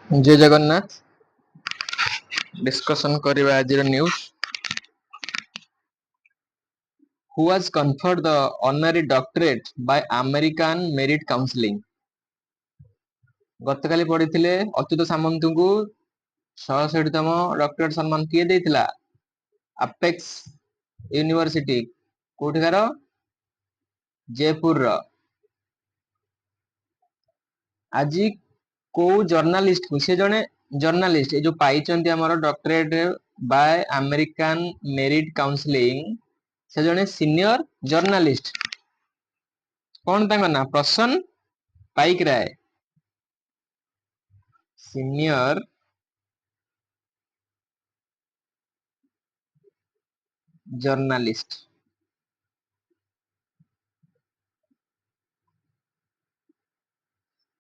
जय जगन्नाथ। डिस्कशन करिबा आजिर news. Who was conferred the honorary doctorate by American Merit Counseling? गतकाली पढ़िथिले अच्युत सामंतଙ୍କୁ 66तम डॉक्टरेट सम्मान किए देइथिला? अपेक्स यूनिवर्सिटी कोठिकार जयपुर रो। आजि को जर्नलिस्ट को से जने जर्नलिस्ट ए जो पाइचंती हमर doctorate bye American merit counselling से जने सीनियर जर्नलिस्ट कौन तांका ना प्रसन्न पाइक राय सीनियर जर्नलिस्ट।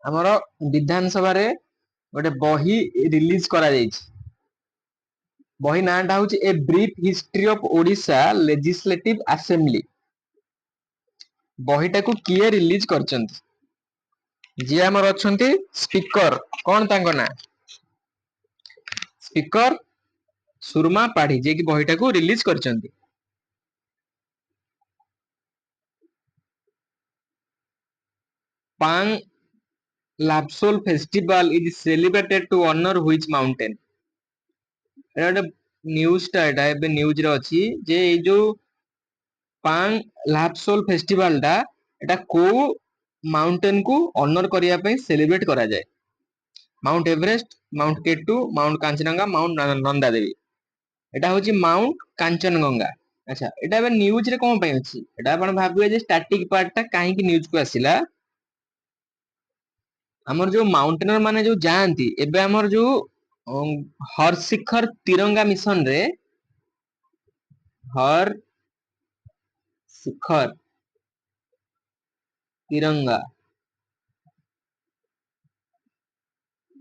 हमर विधानसभा रे गोटे बही रिलीज करा जायछि। बही नाटा होछि a brief history of Odisha legislative assembly. बहीटा को किए रिलीज करचंती? जे हमर अछंती स्पीकर कौन तांको ना स्पीकर सुरमा पाढ़ी जे कि बहीटा को रिलीज करचंती। Pang Lhabsol festival is celebrated to honour which mountain? एटा न्यूज टा एटा एबे न्यूज रे अछि जे ए जो पांग लापसोल फेस्टिवल टा एटा को माउंटेन को ऑनर करिया पे सेलिब्रेट करा जाय? Mount Everest, Mount K two, Mount Kanchenjunga, Mount Nanda Devi. एटा होची माउंट कांचनजंगा। अच्छा एटा बे न्यूज रे कोन पय अछि? एटा आपण भाबुए जे स्टैटिक पार्ट टा काहे कि न्यूज को आसिला। हमर जो माउंटेनर माने जो जानती एबे हमर जो हर शिखर तिरंगा मिशन रे हर शिखर तिरंगा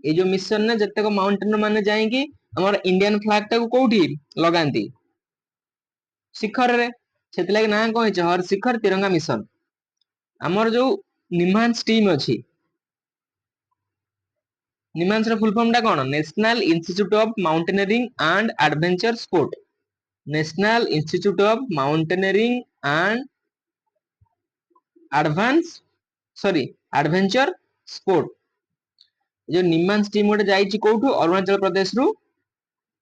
ए जो मिशन ने जत्ते को माउंटेनर माने जाएंगे हमर इंडियन फ्लैग टा को कोठी लगांती शिखर रे सेति लागि ना कोइ छ हर शिखर तिरंगा मिशन। हमर जो निमांस टीम अछि निमांस रो फुल फॉर्म टा कोन? National Institute of Mountaineering and Adventure Sport. National Institute of Mountaineering and Adventure Sport. जो निमांस टीम गोटे जाइछि कोठु अरुणाचल प्रदेश रु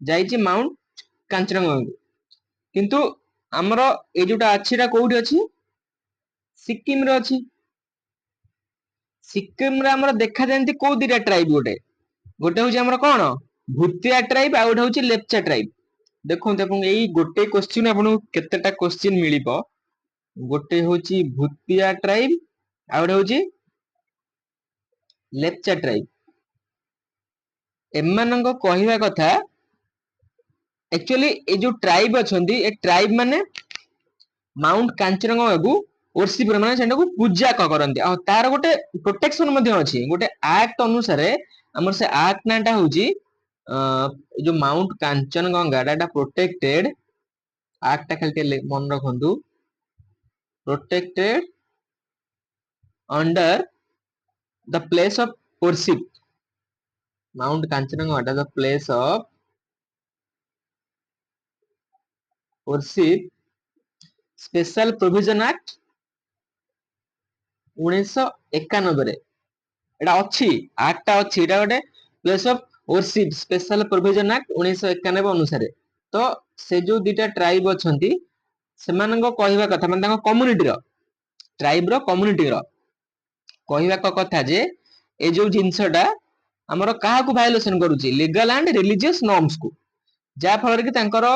जाइछि माउंट कांचनजंगा किंतु हमरो ए जोटा अछिरा कोठी अछि सिक्किम रे अछि। सिक्किम रे हमरो देखा जानती को दिटा ट्राइब गोटे गोटे होछि हमरो कोन भूतिया ट्राइब आ गोटे होछि लेप्चा ट्राइब। देखोंते अपन एई गोटे क्वेश्चन आपन केतेटा क्वेश्चन मिलिबो। गोटे होछि भूतिया ट्राइब आ गोटे होछि लेप्चा ट्राइब। एमानंग कहिवा कथा एक्चुअली ए जो ट्राइब अछंती ए ट्राइब माने माउंट कांचनजंगा को वर्शिप माने सेटा को पूजा करंती आ तार गोटे प्रोटेक्शन मध्ये अछि। गोटे एक्ट अनुसार हमर से एक्ट नाटा होछि जो Mount Kanchenjunga data protected act टा खाली मन रखंतु protected under the place of worship. Mount Kanchenjunga the place of worship special provision act 1991 रे एटा अछि एक्ट टा अछि एटा गोटे place of worship special provision act 1991 अनुसार। तो से जो दिटा ट्राइब अछंती सेमानंग कहिवा कथा माने तांको कम्युनिटी रो ट्राइब रो कम्युनिटी रो कहिवा कथा जे ए जो जिंसटा हमरो काहा को वायोलेशन करूची लीगल एंड रिलीजियस नॉर्म्स को जा फल कि तांकर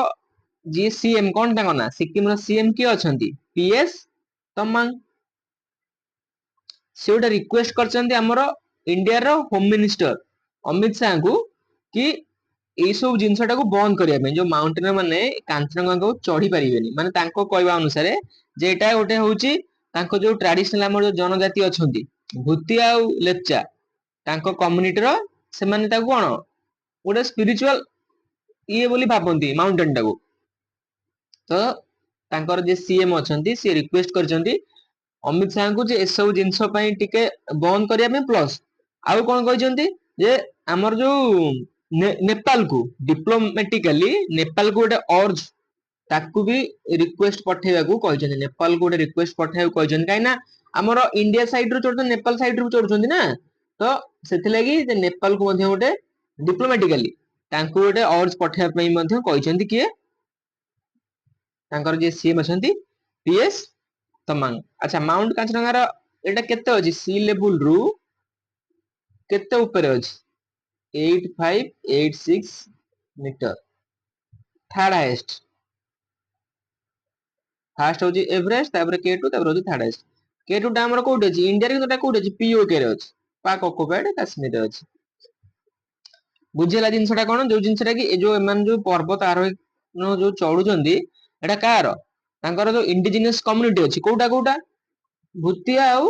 जी सीएम कोन तांको ना सिक्किम रो सीएम की अछंती पीएस तमांग। से गोटे रिक्वेस्ट करचंती हमरो इंडिया रो होम मिनिस्टर अमित शाह को कि ए सब जिंसटा को बंद करिया पे जो माउंटेनर माने कांचनजंगा को चढ़ी परिबेनी माने तांको कहवा अनुसार जे एटा गोटे होउची तांको जो ट्रेडिशनल हमर जो जनजाति अछंती भूतिया आ लेप्चा तांको कम्युनिटी रो से माने ताको कोन गोटे स्पिरिचुअल ये बोली भाबंती माउंटेन टाको। तो तांकर जे सीएम अछंती से रिक्वेस्ट करचंती अमित शाह को जे ए सब जिंस पई टिके बंद करिया पे प्लस आउ कोन कहचंती ଯେ ଆମର जो नेपाल को डिप्लोमेटिकली नेपाल को गोटे अर्ज ताकू भी रिक्वेस्ट पठेवा को कहछन नेपाल को गोटे रिक्वेस्ट पठेवा को कहछन काई ना हमर इंडिया साइड रो चोरछन नेपाल साइड रो चोरछन ना तो सेति लागि जे नेपाल को मध्ये गोटे डिप्लोमेटिकली तांको गोटे अर्ज पठेवा पई मध्ये कहछन किए तांकर जे सीएम अछंती पीएस तमांग अच्छा माउंट कांचनगा रो एटा केते अछि सी लेवल रु केते ऊपर अछि 8586 मीटर थर्ड हाईएस्ट फास्ट होची एवरेस्ट तापर के2 तापर होची थर्ड हाईएस्ट के2 टा हमर कोठी अछि इंडिया रे तो कोठी अछि पीओके रे अछि पाक ऑक्युपाइड कश्मीर रे अछि बुझेला जिंसटा कोन जो जिंसटा कि ए जो एमान जो पर्वत आरोही नो जो चढु जंदी एटा कार तांकर जो इंडिजिनस कम्युनिटी अछि कोटा कोटा भूतिया आ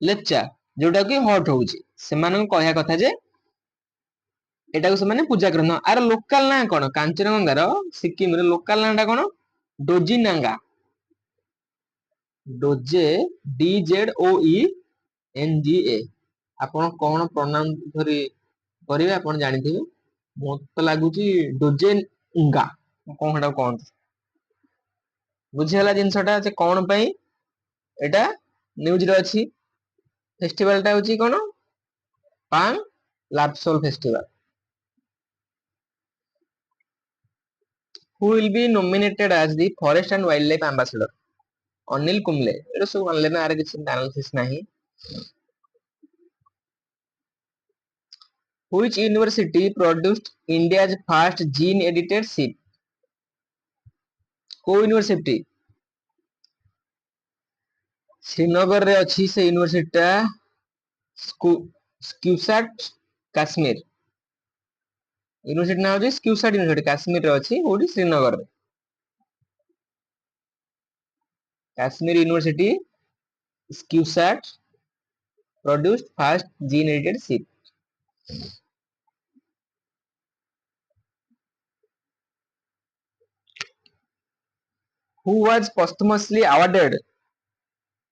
लेच्चा जोटा कि हॉट होउची सेमान कहया कथा जे एटा को सेमाने पूजा करन आर लोकल ना कोन कांचनगंगा रो सिक्किम रे लोकल नाटा कोन डोजिनांगा डोजे D Z O E N G A आपण कोन प्रोनाउन धरी करिवे आपण जानिथिबे मत लागुची डोजेनगा कोन हडा कोन बुझिहला जिंसटा जे कोन पई एटा न्यूज रे अछि फेस्टिवल टा होची कोन पांग Lhabsol festival who will be nominated as the forest and wildlife ambassador Anil Kumble एटा सब अनले ना आरे किछ एनालिसिस नाही which university produced india's first gene edited sheep को यूनिवर्सिटी श्रीनगर रे अछि से यूनिवर्सिटी टा स्क्यूसाट काश्मीर यूनिवर्सिटी ना होची स्क्यूसाट यूनिवर्सिटी काश्मीर रे अछि ओडी श्रीनगर रे काश्मीर यूनिवर्सिटी स्क्यूसाट produced first gene edited sheep who was posthumously awarded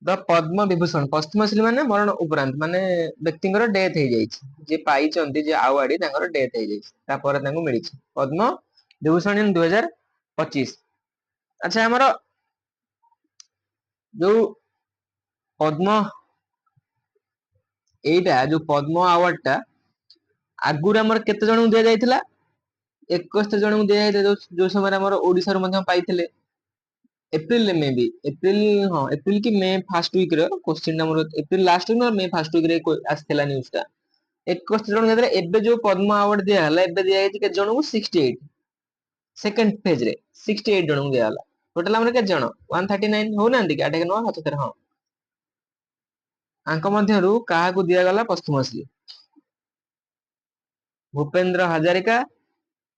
the Padma Vibhushan posthumously माने मरण उपरांत माने व्यक्तिଙ୍କର डेथ हे जाई जे पाई चंती जे अवार्ड तांकर डेथ हे जाई ता पर तांको मिली पद्म विभूषण इन 2025 अच्छा हमर जो पद्म एटा जो पद्म अवार्ड टा आगुर हमर केते जण दिया जायतिला 71 जण दिया जाय जो समय हमर ओडिसा रो मध्ये पाइथिले एप्रिल में भी एप्रिल हां एप्रिल की मई फर्स्ट वीक रे question number April last week में मई फर्स्ट वीक रे आस्थिला न्यूज़ टा 71 जण हेतरे एबे जो पद्म अवार्ड दिया हला एबे दिया जाय के जण को 68 सेकंड फेज रे 68 जण दिया हला टोटल हमर के जण 139 हो नांदी का नो 77 हां आंक मध्यरु काहा को दिया गला पश्चिमसली भूपेंद्र हजारिका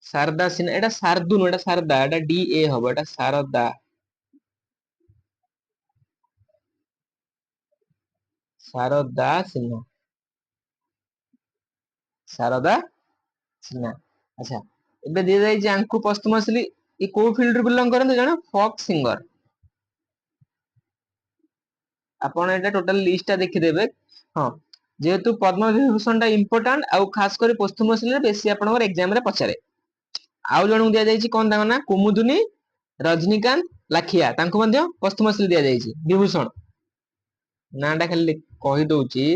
शारदा सिन्हा एटा शार्दुल एटा शारदा एटा डी ए हबो एटा शारदा शारदा सिन्हा शारदा सिन्हा अच्छा एबे दिया जाय जे आंकु पश्चिमसली ई को फील्ड रे बिलोंग करन जणा फॉक सिंगर आपण एटा टोटल लिस्ट टा देखि देबे हां जेहेतु पद्म विभूषण टा इंपोर्टेंट आ खास करी पश्चिमसली रे बेसी आपनकर एग्जाम रे पचारे आउ जणु दिया जाय छि कोन तांगा ना कुमुदुनी रजनीकांत लाखिया तांको मध्ये पश्चिमसली दिया जाय छि विभूषण नाटा खाली कहि दउची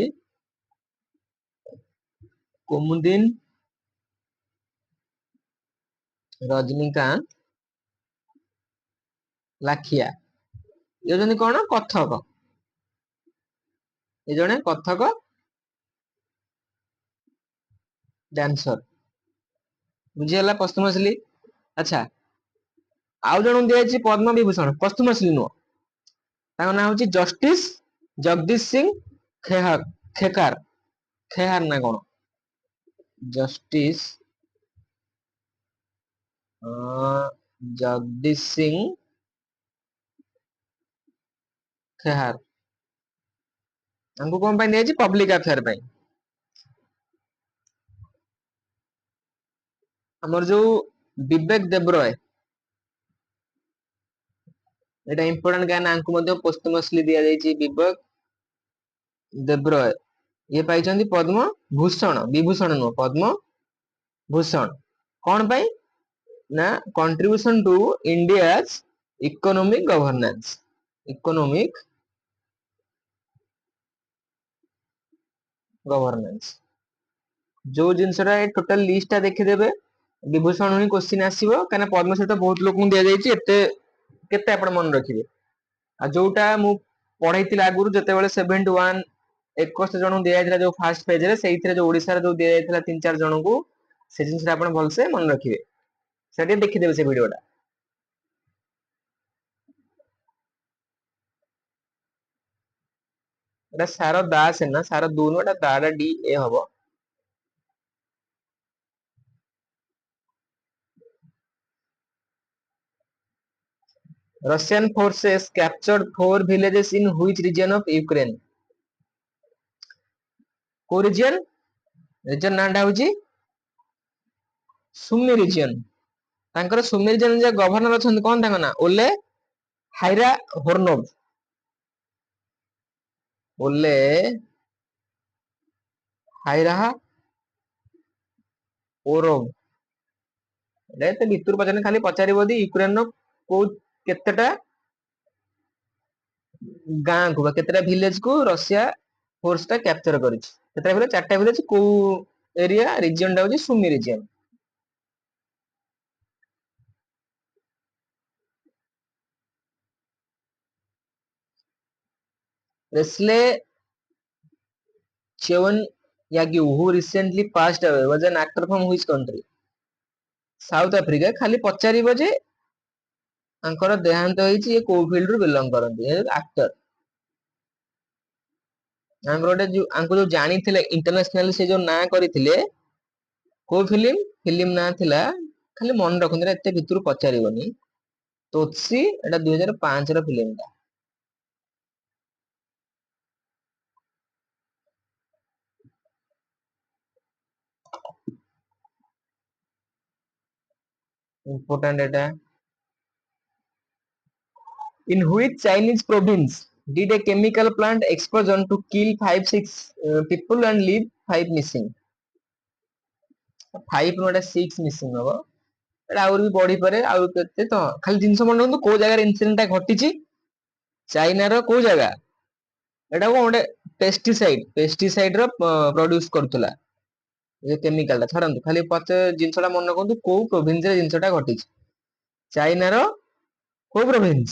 कुमुदिन रजनीकांत लाखिया ये जने कोन कथक ए जने कथक डांसर बुझियला पश्चिमसली अच्छा आउ जणु दिया छि पद्म विभूषण पश्चिमसली नो ताको नाम होची जस्टिस जगदीश सिंह खेहर खेकार खेहार ना कोन जस्टिस जगदीश सिंह खेहार हमको कोन पय दिया छि पब्लिक अफेयर पय हमर जो विवेक देब्रय एटा इंपोर्टेंट गाना हमको मध्ये पोस्टमसली दिया जाय छि विवेक देब्रय ये पाइछन्ति पद्म भूषण विभूषण नो पद्म भूषण कौन पाई ना contribution to India's economic governance economic governance जो जिनसरा टोटल लिस्ट देखि देबे विभूषण ही क्वेश्चन आसीबो काना पद्मश्री तो बहुत लोक दिया जायछि एते केते आपण मन रखिबे आ जोटा मु पढैतिला आगुरु जते बेले 71 21 जन दिया जायतिला जो फर्स्ट पेज रे सेइथिरे जो ओडिसा रे जो दिया जायतिला 3-4 जन को से जिनस आपण भलसे मन रखिबे सेठी देखि देबे से वीडियोटा एटा सारा दास है ना सारा दोनों एटा दाडा डी ए हबो Russian forces captured 4 villages in which region of Ukraine? को region? Region नांडा होची सुमी region. तांकर सुमी region जे गवर्नर अछन कोन तांका ना ओले हायरा होर्नोव. ओले हायरा ओरोव. एते भितुर पछन खाली पचारिबो दी यूक्रेन नो को केतेटा गां को केतेटा विलेज को रशिया फोर्स टा कैप्चर करिछ केतेटा विलेज चारटा विलेज को एरिया रीजन टा होची सुमी रीजन रेस्ले चेवन याग्यू who recently passed away was an actor from which country south Africa खाली पचारिबो जे अंकर देहांत होईची ये को फील्ड रु बिलोंग करंती ये एक्टर अंगरोटे जो अंको जो जानी थिले इंटरनेशनल से जो ना करिथिले को फिल्म ना थिला खाली मन रखुंदी एते भितरु पचारिबोनी तोत्सी एटा 2005 रो फिल्म ता important Etah in which Chinese province did a chemical plant explosion to kill 5-6 people and leave 5 missing 5 NOTA 6 missing हबो एटा और भी बॉडी परे आउ केते तो खाली जिंस मन रखु को जगह इंसिडेंट ता घटिची चाइना रो को जगह एटा को ओडे पेस्टिसाइड रो प्रोड्यूस करथुला ये केमिकल ता छरंतु खाली पच जिंसटा मन रखु को प्रोविंस रे जिंसटा घटिची चाइना रो को प्रोविंस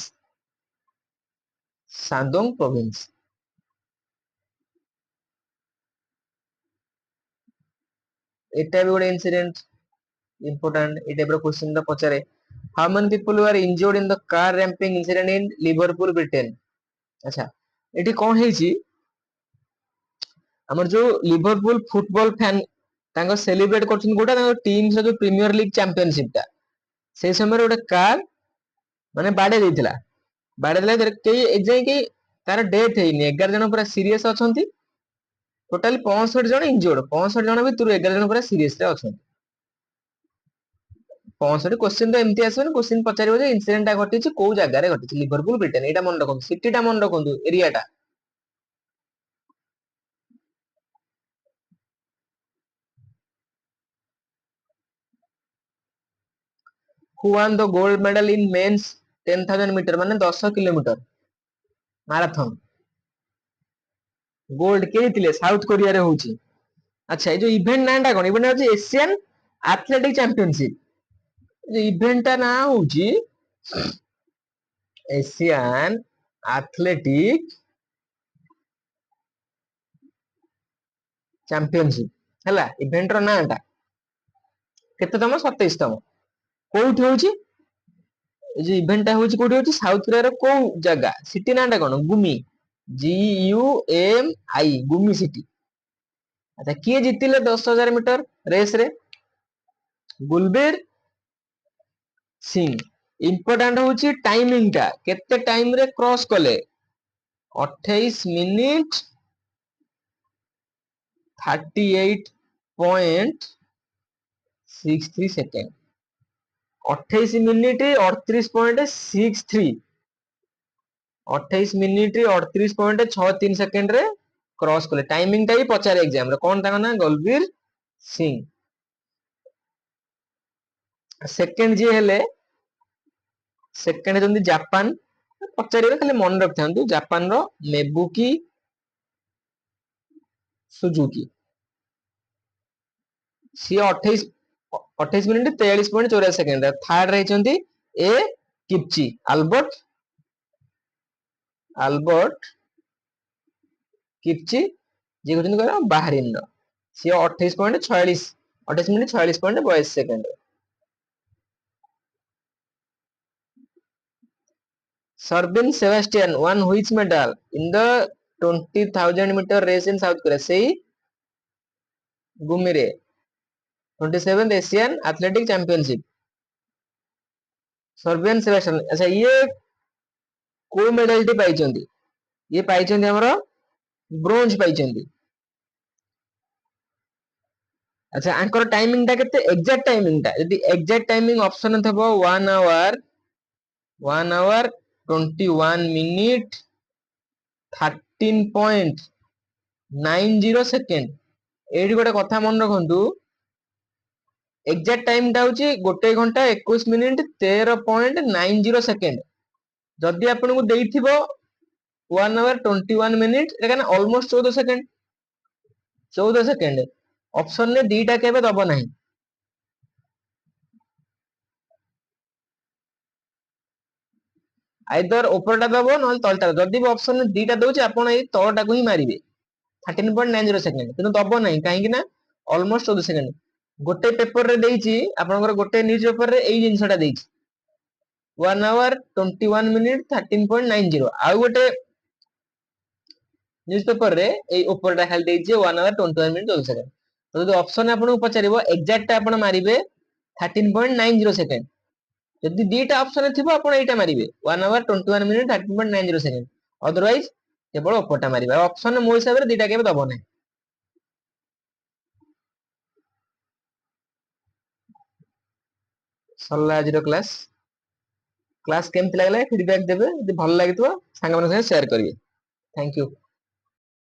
सांडोंग प्रोविंस एटा भी गोटे incident important it type of question दा पचारे how many people were injured in the car ramping incident in liverpool britain अच्छा एठी कोन हेची हमर जो लिवरपूल फुटबॉल फैन तांको सेलिब्रेट करछन गोटा तांको टीम से जो प्रीमियर लीग चैंपियनशिप ता से समय गोटे कार माने बाडे देला के एजाय के तार डेथ हेनी 11 जन पूरा सीरियस अछंती टोटली 65 जन इंजर्ड 65 जन भितर 11 जन पूरा सीरियस रे अछंती 65 क्वेश्चन तो एमती आसबे क्वेश्चन पचारिबो जे इंसिडेंट ता घटिछि को जगह रे घटिछि लिवरपूल ब्रिटेन एटा मन रखो सिटी ता मन रखो एरिया ता who won the gold medal in men's 10,000 metre माने 10 किलोमीटर मैराथन गोल्ड के थिले साउथ कोरिया रे होची अच्छा ये जो इवेंट नाटा कोन इवेंट होची एशियन एथलेटिक चैंपियनशिप जो इवेंट ता ना होची एशियन एथलेटिक चैंपियनशिप हला इवेंट रो नाटा केते तम 27 तम कोउठी होची ए जो इवेंट ता होची कोउठी होची साउथ कोरिया रो को जगह सिटी नाटा कोन गुमी GUMI गुमी सिटी अच्छा किए जितिले 10,000 मीटर रेस रे गुलबीर सिंह इंपोर्टेंट होची टाइमिंग ता केते टाइम रे क्रॉस कले 28 minute 38.63 second 28 minute 38.63 28 minute 38.63 second रे क्रॉस कले टाइमिंग टा भी पचारे एग्जाम रे कोन ताका ना गलबीर सिंह सेकंड जी हेले सेकंड जंदी जापान पचारे खाली मन रख थांतु जापान रो मेबुकी सुजुकी सी 28 मिनिट 43.84 सेकंड थर्ड रहिचंती ए किपची अल्बर्ट किपची जे कहते हैं Bahrain row C 28.46 28 minute 46.22 second Sarbin Sebastian won which medal in the 20,000 meter race in South Korea? Sei Gumire 27th Asian Athletic Championship. Sarbin Sebastian अच्छा ये को medal T पाइचंदी ये पाइचंदी हमरो bronze पाइचंदी अच्छा Anchor timing टा केते एग्जैक्ट टाइमिंग टा यदि एग्जैक्ट टाइमिंग ऑप्शन थबो 1 hour 21 minute 13.90 सेकंड एडी गोटे कथा मन रखंतु एग्जैक्ट टाइम टा होची 1 घंटा 21 मिनिट 13.90 सेकंड जदि आपन को देइथिबो 1 hour 21 minute Ekana almost 14 second option ने दीटा केबे दबो नाही आइदर ऊपरटा दबो न तलटा जदि भी ऑप्शन ने दीटा दोची आपण ए तळटा को ही मारिबे 13.90 सेकंड किंतु दबो नाही काहे कि ना ऑलमोस्ट 14 सेकंड गोटे पेपर रे देइची आपनकर गोटे न्यूज पेपर रे एई जिंसटा देइची 1 hour 21 minute 13.90 आ गोटे न्यूज पेपर रे ए ऊपरटा खाली देइची 1 hour 21 minute 12 सेकंड तो जदि ऑप्शन आपन को पचारिबो एग्जैक्ट आपण मारिबे 13.90 सेकंड जदि दीटा ऑप्शन थिबो आपण एटा मारिबे 1 hour 21 minute 13.90 सेकंड अदरवाइज केवल ऊपरटा मारिबे ऑप्शन मो हिसाब रे दीटा केबे दबो नै सल्ला आज रो क्लास केमति लागला फीडबैक देबे यदि भल लागितो सांग मन से शेयर करिवे थैंक यू